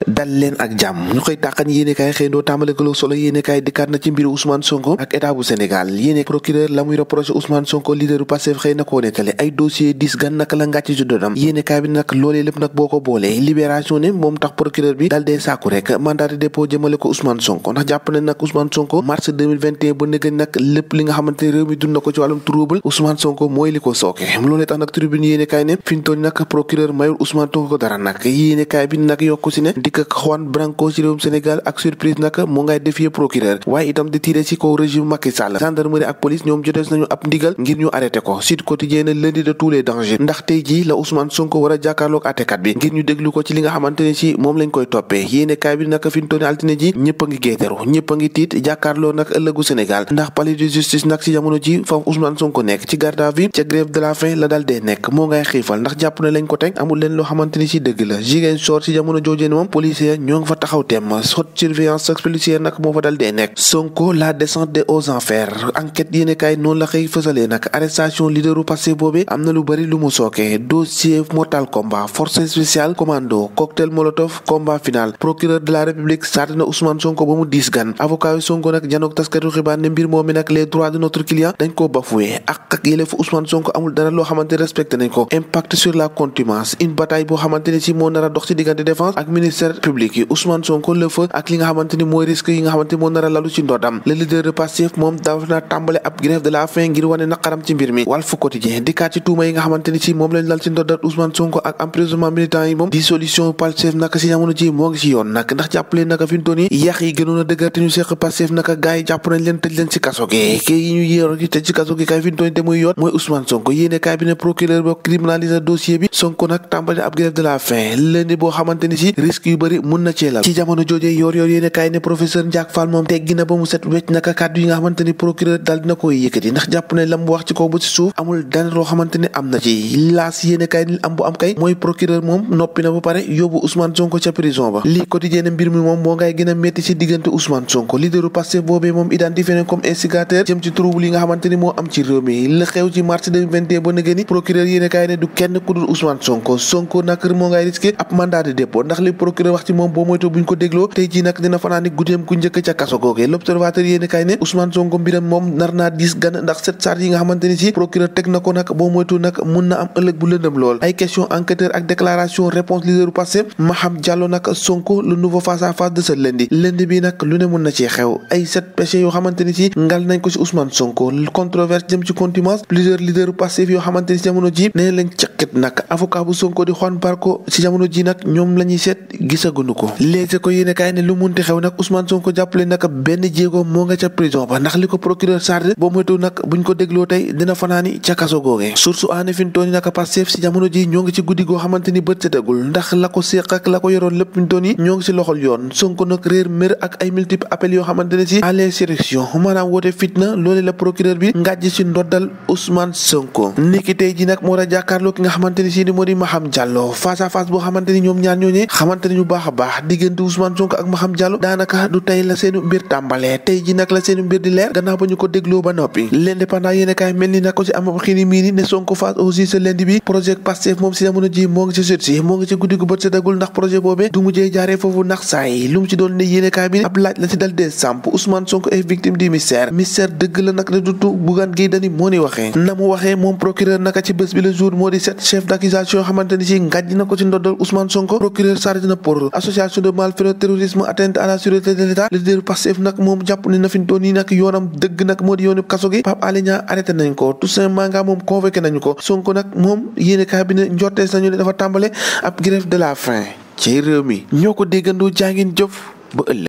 dal leen ak jàmm ñu koy tàqan yéenekaay xëy ndoo tàmbale ko solo yéenekaay dikkaat na ci mbiru Ousmane Sonko ak état bu Sénégal yéene procureur la muy reproché Ousmane Sonko leaderu Pastef xëy na koo nettale ay dossier 10 gan naka la ngàcc ci dodam yéenekaay bi nag loolee lépp nag boo ko boolee libération ne moom tax procureur bi dal dee sàkku rek mandat de dépôt jëmale ko Ousmane Sonko ndax jàpp ne nag Ousmane Sonko mars 2021 ba nëgën nag lépp li nga xamante ne réew mi dund na ko ci wàllum trouble Ousmane Sonko mooy li ko sooke loolee tax nag tribune yéenekaay ne fi ñu toll nag procureur mayul Ousmane Sonko ko dara nag yéenekaay bi nag yokku si ne dikk ak Juan Branco ci réewum Sénégal ak surprise nag mu ngay défier procureur waaye itam di tirer ci kaw régime Macky Sall gendarmerie ak police ñoom jotees nañu ab ndigal ngir ñu arrêté ko Sud Quotidien lundi de tous les dangers ndax tey jii la Ousmane Sonko war a jàkkaarloog àttekat bi ngir ñu déglu ko ci li nga xamante ne ci moom lañ koy toppee yéenekaay bi nag fi ñu toll altine ji ñëpp a ngi géeteru ñëpp a ngi tiit jàkkaarloo nag ëllëgu Sénégal ndax palais de justice nag ci jamono ji fa Ousmane Sonko nekk ci garde à vue ca grève de la faim la dal dee nekk moo ngay xiifal ndax jàpp ne lañ ko teg amul leen loo xamante ni ci dëgg la Ziguinchor ci jamono joojee ne moom policier ñoo ngi fa taxaw temm haute surveillance policière nag moo fa dal dee nekk Sonko la descente des aux enfers enquête yéenekaay noonu la xëy fësalee nag arrestation leaderu Pastef boobee am na lu bari lu mu sookee dossier mortal combat force spéciale commando cocktail molotov combat final procureur de la république sàrdi na Ousmane Sonko ba mu 10 gan avocat yu Sonko nag janook taskatu xibaar ne mbir moomi nag les droits de notre client dañ koo bafoué ak yelleefu Ousmane Sonko amul dara loo xamante respecté nañ ko impact sur la contumace une bataille boo xamante ne ci moo nar a dox ci diggante défense ak ministère public yi Ousmane Sonko le feu ak li nga xamante ni mooy risque yi nga xamante moo nar a lalu ci ndodam le leader de Pastef moom dafa na tàmbale ab grève de la faim ngir wane naqaram ci mbir mi Walf Quotidien dikkaat ci tuuma yi nga xamante ni ci moom lañ lal ci ndodal Ousmane Sonko ak emprisonnement militant yi moom dissolution Pastef naka si jamono ji moo ngi ci yoon nag ndax jàppale naka fi mu toll nii yax yi gënoon a dëgër te ñu seq Pastef naka gars yi jàpp nañ leen tëj leen ci kaso gi kii yi ñu yéero gi tëj ci kaso gi kay fi mu toll nii te muy yoon mooy Ousmane Sonko yéene kaay bi ne procureur ba criminaliser dossier bi Sonko nag tàmbale ab grève de la faim lundi boo xamante ni ci risque yu bëri mun na cee lal ci jamono joojee yor yéene kaay ne professeur Ndiak Fall moom teggi na ba mu set wecc naka kàddu yi nga xamante ni procureur daal dina koy yëkkati ndax jàpp ne la mu wax ci kaw ba ci suuf amul dara loo xamante ni am na ci laas yéene kaay ni am bu am kay mooy procureur moom noppi na ba pare yóbbu Ousmane Sonko ca prison ba lii quotidien mbir mi moom moo ngay gën a métti ci diggante Ousmane Sonko leaderu Pastef boobee moom identifié nañ comme instigateur jëm ci trouble yi nga xamante ni moo am ci réew mi la xew ci mars 2021 ba nëgë ni procureur yéene kaay ne du kenn ku dul Ousmane Sonko nag moo ngay risqué ab mandat de dépôt ndax li procureur wax ci moom boo moytu buñ ko dégloo tey ji nag dina fanaani guddeem ku njëkk ca kaso googee l'observateur yéene kaay ne Ousmane Sonko mbiram moom nar naa 10 gan ndax 7 charges yi nga xamante ni ci procureur teg na ko nag boo moytu nag mun na am ëllëg bu lëndëm lool ay question enquêteur ak déclaration réponse leaderu Pastef Maham Diallo nag Sonko le nouveau face à face de ce lundi bi nag lu ne mun na ci xew ay 7 péchés yoo xamante ni ci ngal nañ ko ci Ousmane Sonko controverse jëm ci contumace plusieurs leaderu Pastef yoo xamante ni ci jamono ji nee lañ caqit nag avocat bu Sonko di Juan Branco ci jamono ji nag ñoom la ñuy seet gisaguñu ko léegi ko yéene kaay ne lu munti xew nag Ousmane Sonko jàppale nag benn jéego moo nga ca prison ba ndax li ko procureur sarde boo moytu nag buñ ko dégloo tey dina fanaani ca kaso googee source aane fintoon yi nag Pastef ci jamono ji ñoo ngi ci guddi goo xamante ni bët setagul ndax la ko séq ak la ko yoroon lépp fintoon yi ñoo ngi ci loxol yoon Sonko nag réer mér ak ay multiple appels yoo xamante ne ci à l'insurrection maanaam woote fitna loole la procureur bi ngàjj ci ndoddal Ousmane Sonko niki tey ji nag moo war a jàkkaarloo ki nga xamante ni ci ni moo di Maham Diallo face à face boo xamante ni ñoom ñaar ñooñee xamante ni ñu baax a baax diggante Ousmane Sonko ak Maham Diallo daanaka du tey la seenu mbir tàmbalee tey ji nag la seenu mbir di leer gannaaw ba ñu ko dégloo ba noppi l'indépendant yéene kaay mel ni nag ko ci am xini mii ni ne Sonko face aussi ce lundi bi projet Pastef moom ci jamono ji moo ngi ci sursi moo ngi ci guddi gu bët setagul ndax projet boobee du mujjee jaaree foofu nax saay lu mu ci doon ne yéene kaay bi ab laaj la ci dal dee samp Ousmane Sonko est victime du mystère dëgg la nag la dutu Bougane Gueye Dany moo ni waxee na mu waxee moom procureur naka ci bés bi le jour moo di 7 chef d'accusation yoo xamante ni ci ngàjj na ko ci ndoddal Ousmane Sonko procureur chargé na pour association de malfaiteurs terrorisme atteinte à la sûreté de l'État leader Pastef nag moom jàpp ni na fi mu toll nii nag yoonam dëgg nag moo di yoonu kaso gi Pape Alé Niang arrêté nañ ko Toussaint Manga moom convoqué nañu ko Sonko nag moom yéene kaay bi ne njortees nañu ne dafa tàmbale ab grève de la faim ci réew mi ñoo ko déggandoo jàngin jëf ba ëllëg